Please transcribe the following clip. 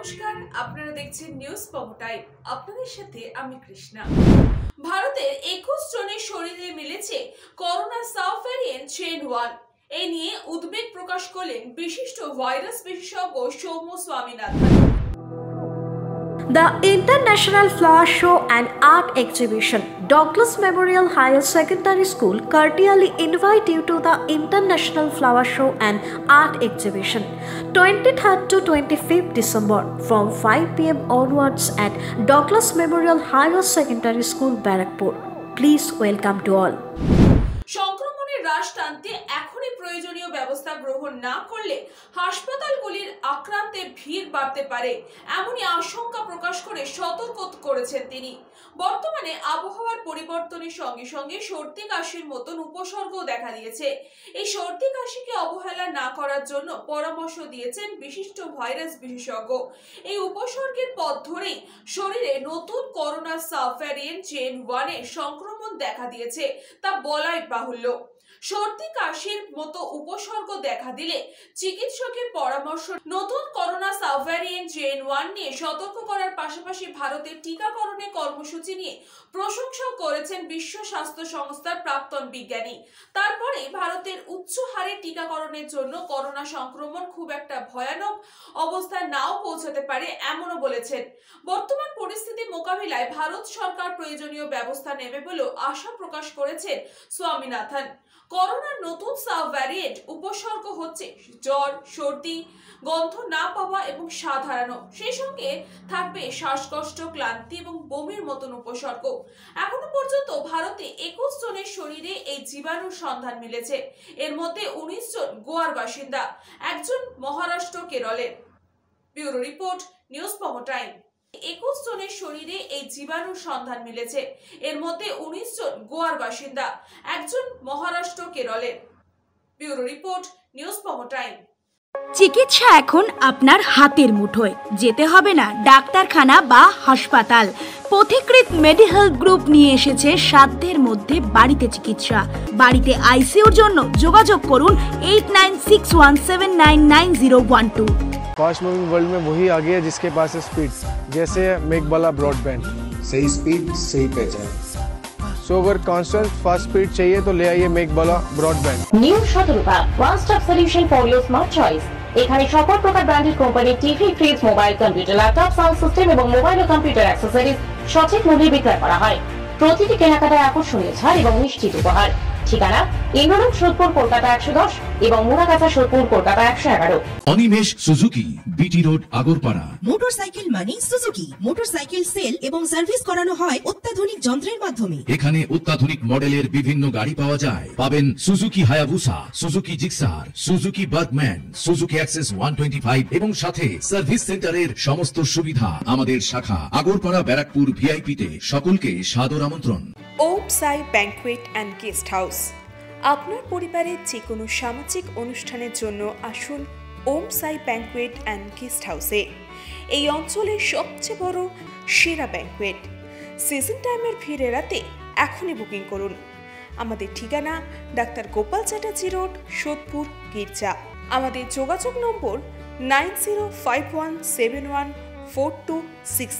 নমস্কার, আপনারা দেখছেন নিউজ পমো টাইম। আপনাদের সাথে আমি কৃষ্ণা। ভারতের 21 জনের শরীরে মিলেছে করোনা সাব ভ্যারিয়েন্ট চেন 1। এই নিয়ে উদ্বেগ প্রকাশ করলেন বিশিষ্ট ভাইরাস বিশেষজ্ঞ Soumya Swaminathan. The International Flower Show and Art Exhibition, Douglas Memorial Higher Secondary School cordially invite you to the International Flower Show and Art Exhibition, 23rd to 25th December from 5 p.m. onwards at Douglas Memorial Higher Secondary School, Barakpur. Please welcome to all. সংক্রমণের হ্রাস টানতে এখনই প্রয়োজনীয় ব্যবস্থা গ্রহণ না করলে হাসপাতালগুলির আক্রান্তের ভিড় বাড়তে পারে, এমনই আশঙ্কা প্রকাশ করে সতর্ক করেছেন তিনি। বর্তমানে আবহাওয়ার পরিবর্তনের সঙ্গে সঙ্গে সর্দি কাশির মতন উপসর্গ দেখা দিয়েছে। এই সর্দি কাশিকে অবহেলা না করার জন্য পরামর্শ দিয়েছেন বিশিষ্ট ভাইরাস বিশেষজ্ঞ। এই উপসর্গের পথ ধরেই শরীরে নতুন করোনা সাব ভ্যারিয়েন্ট চেন 1 এর সংক্রমণ দেখা দিয়েছে তা বলাই বাহুল্য। সর্দি কাশির মতো উপসর্গ দেখা দিলে চিকিৎসকের পরামর্শ। নতুন করোনা সাব ভ্যারিয়েন্ট চেন 1 নিয়ে সতর্ক করার পাশাপাশি ভারতের টিকাকরণের কর্মসূচি নিয়ে প্রশংসা করেছেন বিশ্ব স্বাস্থ্য সংস্থার প্রাক্তন বিজ্ঞানী। তারপরে ভারতের উচ্চ হারে টিকাকরণের জন্য করোনা সংক্রমণ খুব একটা ভয়ানক অবস্থায় নাও পৌঁছাতে পারে এমনও বলেছেন। বর্তমান পরিস্থিতি মোকাবিলায় ভারত সরকার প্রয়োজনীয় ব্যবস্থা নেবে বলেও আশা প্রকাশ করেছেন স্বামীনাথন। করোনার নতুন সাব ভ্যারিয়েন্ট উপসর্গ হচ্ছে জ্বর, সর্দি, গন্ধ না পাওয়া এবং সাধ হারানো, সেই সঙ্গে থাকবে শ্বাসকষ্ট, ক্লান্তি এবং বমির মতন উপসর্গ। এখনো পর্যন্ত ভারতে 21 জনের শরীরে এই জীবাণুর সন্ধান মিলেছে। এর মধ্যে 19 জন গোয়ার বাসিন্দা, একজন মহারাষ্ট্র কেরলের। ব্যুরো রিপোর্ট, নিউজ পমো টাইম। 21 জনের শরীরে এই জীবাণুর সন্ধান মিলেছে। এর মধ্যে 19 জন গোয়ার বাসিন্দা, একজন মহারাষ্ট্র কেরলের। ব্যুরো রিপোর্ট, নিউজ পমো টাইম। চিকিৎসা এখন আপনার হাতের মুঠোয়, যেতে হবে না ডাক্তারখানা বা হাসপাতাল। পথিকৃৎ মেডিহেলথ গ্রুপ নিয়ে এসেছে সাধ্যের মধ্যে বাড়িতে চিকিৎসা। বাড়িতে আইসিইউর জন্য যোগাযোগ করুন 8961799012। फास्ट मूविंग वर्ल्ड में वही आगे है जिसके पास है स्पीड, जैसे मेघबाला ब्रॉडबैंड। सही स्पीड, सही पहचान। सो अगर कांस्टेंट फास्ट स्पीड चाहिए तो ले आइए Meghbala broadband. New Shatarupa one stop solution for your smart choice. এখানে সকল প্রকার ব্র্যান্ডেড কোম্পানির TV, fridge, mobile, computer, laptop, sound system এবং মোবাইল ও কম্পিউটার অ্যাক্সেসরিজ সঠিক মূল্যে বিক্রয় করা হয়। প্রতিটি কেনাকাটায় আকর্ষণীয় ছাড় এবং নিশ্চিত উপহার। ঠিকানা ইন্দ্রনগর, সোদপুর, কলকাতা 110 এবং Muragachha, Sodepur, Kolkata 111। Animesh Suzuki, BT road, Agarpara. Motorcycle মানে সুজুকি। মোটরসাইকেল সেল এবং সার্ভিস করানো হয় অত্যাধুনিক যন্ত্রের মাধ্যমে। এখানে অত্যাধুনিক মডেলের বিভিন্ন গাড়ি পাওয়া যায়। পাবেন Suzuki Hayabusa, Suzuki Gixxer, Suzuki Bergman, Suzuki access 125 এবং সাথে সার্ভিস সেন্টারের সমস্ত সুবিধা। আমাদের শাখা আগরপাড়া, ব্যারাকপুর ভিআইপি তে। সকলকে সাদর আমন্ত্রণ। ওম সাই ব্যাংকুয়েট অ্যান্ড গেস্ট হাউস। আপনার পরিবারের যে কোনো সামাজিক অনুষ্ঠানের জন্য আসুন ওম সাই ব্যাংকুয়েট অ্যান্ড গেস্ট হাউসে। এই অঞ্চলের সবচেয়ে বড় সেরা ব্যাংকুয়েট। সিজন টাইমের ভিড় এড়াতে এখনই বুকিং করুন। আমাদের ঠিকানা ডাক্তার গোপাল চ্যাটার্জি রোড, সোদপুর, গির্জা। আমাদের যোগাযোগ নম্বর 9051714263।